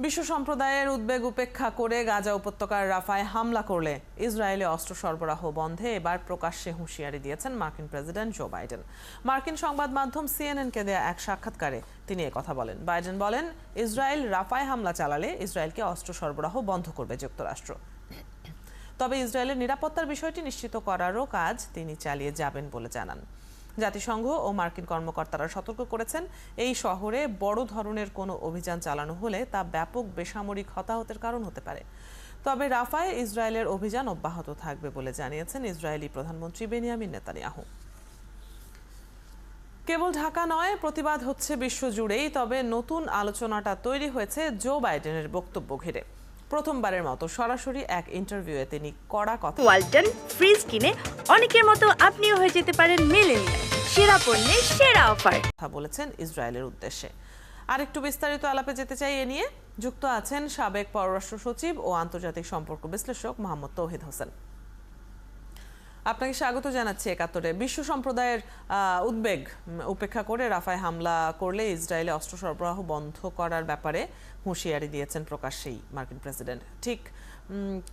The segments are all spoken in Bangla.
বিশ্ব সম্প্রদায়ের উদ্বেগ উপেক্ষা করে গাজা উপত্যকার রাফায় হামলা করলে ইসরায়েলে অস্ত্র সরবরাহ বন্ধে এবার প্রকাশ্যে হুঁশিয়ারি দিয়েছেন মার্কিন প্রেসিডেন্ট জো বাইডেন। মার্কিন সংবাদ মাধ্যম সিএনএনকে দেয়া এক সাক্ষাৎকারে তিনি কথা বলেন। বাইডেন বলেন, ইসরায়েল রাফায় হামলা চালালে ইসরায়েলকে অস্ত্র সরবরাহ বন্ধ করবে যুক্তরাষ্ট্র। তবে ইসরায়েলের নিরাপত্তার বিষয়টি নিশ্চিত করারও কাজ তিনি চালিয়ে যাবেন বলে জানান। জাতিসংঘ ও মার্কিন কর্মকর্তারা সতর্ক করেছেন, এই শহরে বড় ধরনের কোনো অভিযান চালানো হলে তা ব্যাপক বেসামরিক হতাহতের কারণ হতে পারে। তবে রাফায় ইসরায়েলের অভিযান অব্যাহত থাকবে বলে জানিয়েছেন ইসরায়েলি প্রধানমন্ত্রী বেনিয়ামিন নেতানিয়াহু। কেবল ঢাকা নয়, প্রতিবাদ হচ্ছে বিশ্বজুড়েই। তবে নতুন আলোচনাটা তৈরি হয়েছে জো বাইডেনের বক্তব্য ঘিরে। প্রথমবারের মতো সরাসরি এক ইন্টারভিউয়ে তিনি কড়া কথা। ওয়ালটন ফ্রিজ কিনে অনেকের মতো আপনিও হয়ে যেতে পারেন মিলেনিয়াল, সেরা পণ্যের সেরা অফার কথা বলেছেন ইসরায়েলের উদ্দেশ্যে। আরেকটু বিস্তারিত আলাপে যেতে চাই এ নিয়ে। যুক্ত আছেন সাবেক পররাষ্ট্র সচিব ও আন্তর্জাতিক সম্পর্ক বিশ্লেষক মোহাম্মদ তৌহিদ হোসেন। আপনাকে স্বাগত জানাচ্ছি একাত্তরে। বিশ্ব সম্প্রদায়ের উদ্বেগ উপেক্ষা করে রাফায় হামলা করলে ইসরায়েলে অস্ত্র সরবরাহ বন্ধ করার ব্যাপারে হুঁশিয়ারি দিয়েছেন প্রকাশ্যেই মার্কিন প্রেসিডেন্ট। ঠিক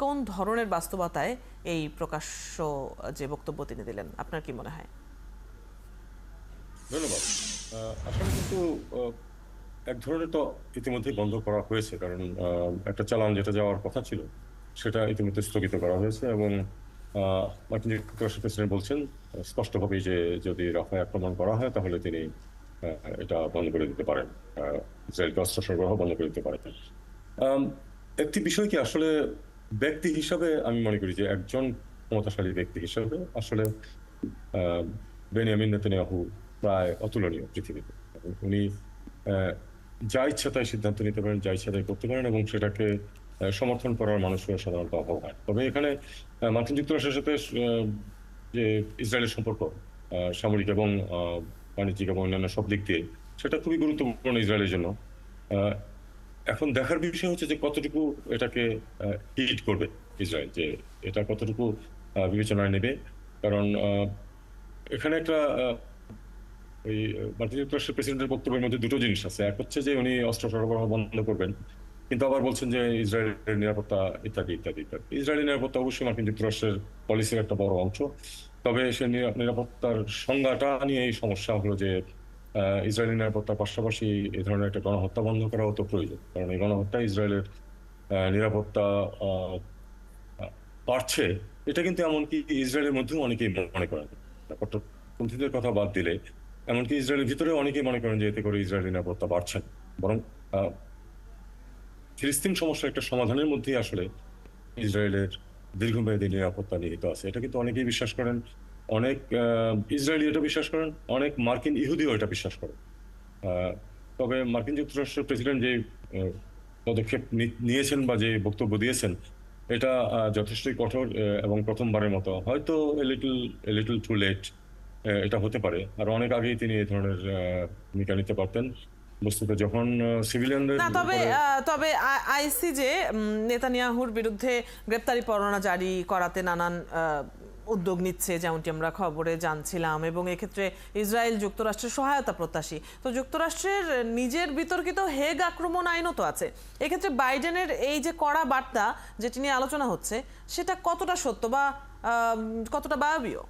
কোন ধরনের বাস্তবতায় এই প্রকাশ্য যে বক্তব্য তিনি দিলেন, আপনার কি মনে হয়? ধন্যবাদ। আসলে কিন্তু এক ধরনের তো ইতিমধ্যে বন্ধ করা হয়েছে, কারণ একটা চালান যেটা যাওয়ার কথা ছিল সেটা ইতিমধ্যে স্থগিত করা হয়েছে এবং মার্কিন যুক্তরাষ্ট্রের প্রেসিডেন্ট বলছেন স্পষ্টভাবেই যে যদি রাফায় আক্রমণ করা হয় তাহলে তিনি এটা বন্ধ করে দিতে পারেন, ইসরায়েলকে অস্ত্র সরবরাহ বন্ধ করে দিতে পারেন। একটি বিষয় কি, আসলে ব্যক্তি হিসাবে আমি মনে করি যে একজন ক্ষমতাশালী ব্যক্তি হিসাবে আসলে বেনিয়ামিন নেতানিয়াহু প্রায় অতুলনীয় পৃথিবীতে। উনি যা ইচ্ছা তাই সিদ্ধান্ত নিতে পারেন, যা ইচ্ছা তাই করতে পারেন এবং সেটাকে সমর্থন করার মানুষের সাধারণত অভাব হয়। তবে এখানে মার্কিন যুক্তরাষ্ট্রের সাথে যে ইসরায়েলের সম্পর্ক সামরিক এবং বাণিজ্যিক এবং অন্যান্য সব দিক দিয়ে সেটা খুবই গুরুত্বপূর্ণ ইসরায়েলের জন্য। এখন দেখার বিষয় হচ্ছে যে কতটুকু এটাকে হিট করবে ইসরায়েল, যে এটা কতটুকু বিবেচনায় নেবে। কারণ এখানে একটা ওই মার্কিন যুক্তরাষ্ট্রের প্রেসিডেন্টের বক্তব্যের মধ্যে দুটো জিনিস আছে। এক হচ্ছে যে উনি অস্ত্র সরবরাহ বন্ধ করবেন, কিন্তু আবার বলছেন যে ইসরায়েলের নিরাপত্তা ইত্যাদি ইত্যাদি ইত্যাদি। ইসরায়েলের নিরাপত্তা অবশ্যই মার্কিন যুক্তরাষ্ট্রের পলিসির একটা বড় অংশ। তবে সে নিরাপত্তার সংজ্ঞাটা নিয়ে এই সমস্যা হলো যে ইসরায়েলি নিরাপত্তার পাশাপাশি এই ধরনের একটা গণহত্যা বন্ধ করাও তো প্রয়োজন, কারণ এই গণহত্যা ইসরায়েলের নিরাপত্তা বাড়ছে। এটা কিন্তু এমনকি ইসরায়েলের মধ্যেও অনেকেই মনে করেন, কট্টরপন্থীদের কথা বাদ দিলে এমনকি ইসরায়েলের ভিতরে অনেকেই মনে করেন যে এতে করে ইসরায়েলের নিরাপত্তা বাড়ছে না, বরং ফিলিস্তিন সমস্যার একটা সমাধানের মধ্যেই আসলে ইসরায়েলের দীর্ঘমেয়াদী নিরাপত্তা নিহিত আছে। এটা কিন্তু অনেকেই বিশ্বাস করেন, অনেক ইসরায়েলি এটা বিশ্বাস করেন, অনেক মার্কিন ইহুদিও এটা বিশ্বাস করেন। তবে মার্কিন যুক্তরাষ্ট্রের প্রেসিডেন্ট যে পদক্ষেপ নিয়েছেন বা যে বক্তব্য দিয়েছেন এটা যথেষ্টই কঠোর এবং প্রথমবারের মতো হয়তো লিটল টু লেট এটা হতে পারে। আর অনেক আগেই তিনি এই ধরনের ভূমিকা নিতে পারতেন বস্তুত, যখন সিভিলিয়ানদের। তবে আইসিজে নেতানিয়াহুর বিরুদ্ধে গ্রেপ্তারি পরোয়ানা জারি করাতে নানান উদ্যোগ নিচ্ছে, যেমনটি আমরা খবরে জানছিলাম, এবং এক্ষেত্রে ইসরায়েল যুক্তরাষ্ট্রের সহায়তা প্রত্যাশী। তো যুক্তরাষ্ট্রের নিজের বিতর্কিত হেগ আক্রমণ আইনও তো আছে। এক্ষেত্রে বাইডেনের এই যে কড়া বার্তা যেটি নিয়ে আলোচনা হচ্ছে, সেটা কতটা সত্য বা কতটা বায়বীয়?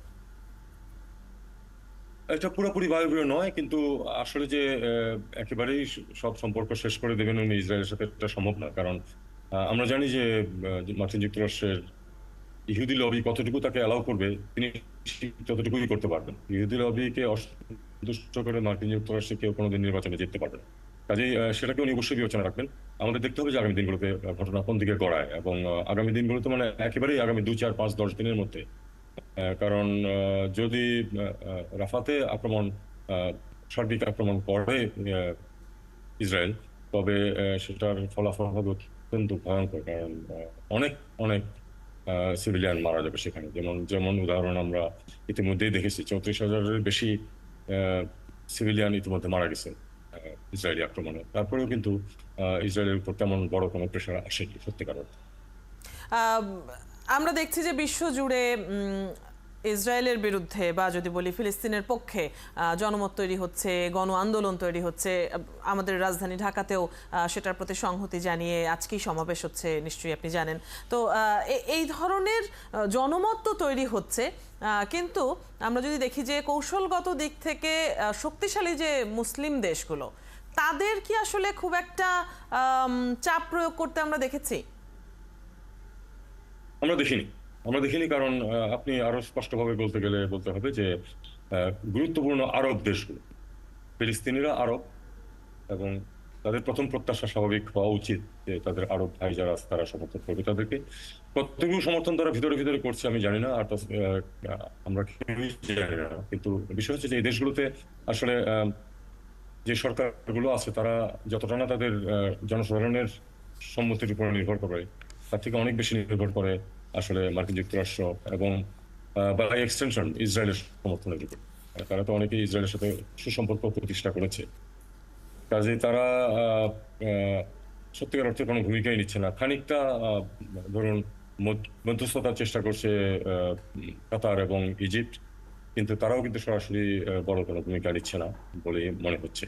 এটা পুরোপুরি বায়বীয় নয়, কিন্তু আসলে যে একেবারেই সব সম্পর্ক শেষ করে দেবেন উনি ইসরায়েলের সাথে, এটা সম্ভব না। কারণ আমরা জানি যে মার্কিন যুক্তরাষ্ট্রের ইহুদি লবি কতটুকু তাকে অ্যালাউ করবে তিনি ততটুকুই করতে পারবেন। ইহুদি লবিকে অসন্তুষ্ট করে মার্কিন যুক্তরাষ্ট্রে কেউ কোনোদিন নির্বাচনে জিততে পারবে না। কাজেই সেটাকে উনি অবশ্যই বিবেচনা রাখবেন। আমাদের দেখতে হবে যে আগামী দিনগুলোতে ঘটনা কোন দিকে গড়ায়, এবং আগামী দিনগুলোতে মানে একেবারেই আগামী 2, 4, 5, 10 দিনের মধ্যে। কারণ যদি রাফাতে আক্রমণ সার্বিক আক্রমণ করে ইসরায়েল, তবে সেটার ফলাফল হবে অত্যন্ত ভয়ঙ্কর। কারণ অনেক অনেক সিভিলিয়ান মারা যাবে সেখানে। যেমন উদাহরণ আমরা ইতিমধ্যেই দেখেছি, 34,000-এর বেশি সিভিলিয়ান ইতিমধ্যে মারা গেছে ইসরায়েলি আক্রমণে। তারপরেও কিন্তু ইসরায়েলের উপর তেমন বড় কোনো প্রেশার আসেনি সত্যিকার অর্থে। আমরা দেখছি যে বিশ্ব জুড়ে ইসরায়েলের বিরুদ্ধে বা যদি বলি ফিলিস্তিনের পক্ষে জনমত তৈরি হচ্ছে, গণ আন্দোলন তৈরি হচ্ছে। আমাদের রাজধানী ঢাকাতেও সেটার প্রতি সংহতি জানিয়ে আজকেই সমাবেশ হচ্ছে, নিশ্চয়ই আপনি জানেন। তো এই ধরনের জনমত তো তৈরি হচ্ছে, কিন্তু আমরা যদি দেখি যে কৌশলগত দিক থেকে শক্তিশালী যে মুসলিম দেশগুলো, তাদের কি আসলে খুব একটা চাপ প্রয়োগ করতে আমরা দেখেছি? আমরা দেখিনি কারণ আপনি আরো স্পষ্টভাবে বলতে গেলে বলতে হবে যে গুরুত্বপূর্ণ আরব দেশগুলো, ফিলিস্তিনিরা আরব, এবং তাদের প্রথম প্রত্যাশা স্বাভাবিক হওয়া উচিত যে তাদের আরব ভাই যারা আছে তারা সমর্থন করবে তাদেরকে। কতটুকু সমর্থন তারা ভিতরে ভিতরে করছে আমি জানি না, আর আমরা কেউই জানি না। কিন্তু বিষয় হচ্ছে যে এই দেশগুলোতে আসলে যে সরকারগুলো আছে তারা যতটা না তাদের জনসাধারণের সম্মতির উপর নির্ভর করে, তার থেকে অনেক বেশি নির্ভর করে আসলে মার্কিন যুক্তরাষ্ট্র এবং বাই এক্সটেনশন ইসরায়েলের সমর্থনের উপর। তারা তো অনেকেই ইসরায়েলের সাথে সুসম্পর্ক প্রতিষ্ঠা করেছে, কাজে তারা সত্যিকার অর্থে কোনো ভূমিকাই নিচ্ছে না। খানিকটা ধরুন মধ্যস্থতার চেষ্টা করছে কাতার এবং ইজিপ্ট, কিন্তু তারাও কিন্তু সরাসরি বড় কোনো ভূমিকা নিচ্ছে না বলে মনে হচ্ছে।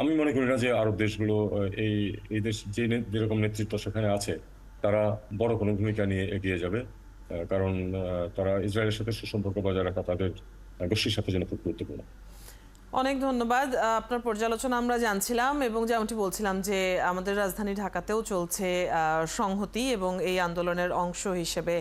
আমি মনে করি না যে আরব দেশগুলো এই এই দেশ যেরকম নেতৃত্ব সেখানে আছে তারা বড় কোনো ভূমিকা নিয়ে এগিয়ে যাবে, কারণ তারা ইসরায়েলের সাথে সুসম্পর্ক বজায় রাখা তাদের গোষ্ঠীর সাথে যেন খুব গুরুত্বপূর্ণ। অনেক ধন্যবাদ। আপনার পর্যালোচনা আমরা জানছিলাম এবং যেমনটি বলছিলাম যে আমাদের রাজধানী ঢাকাতেও চলছে সংহতি এবং এই আন্দোলনের অংশ হিসেবে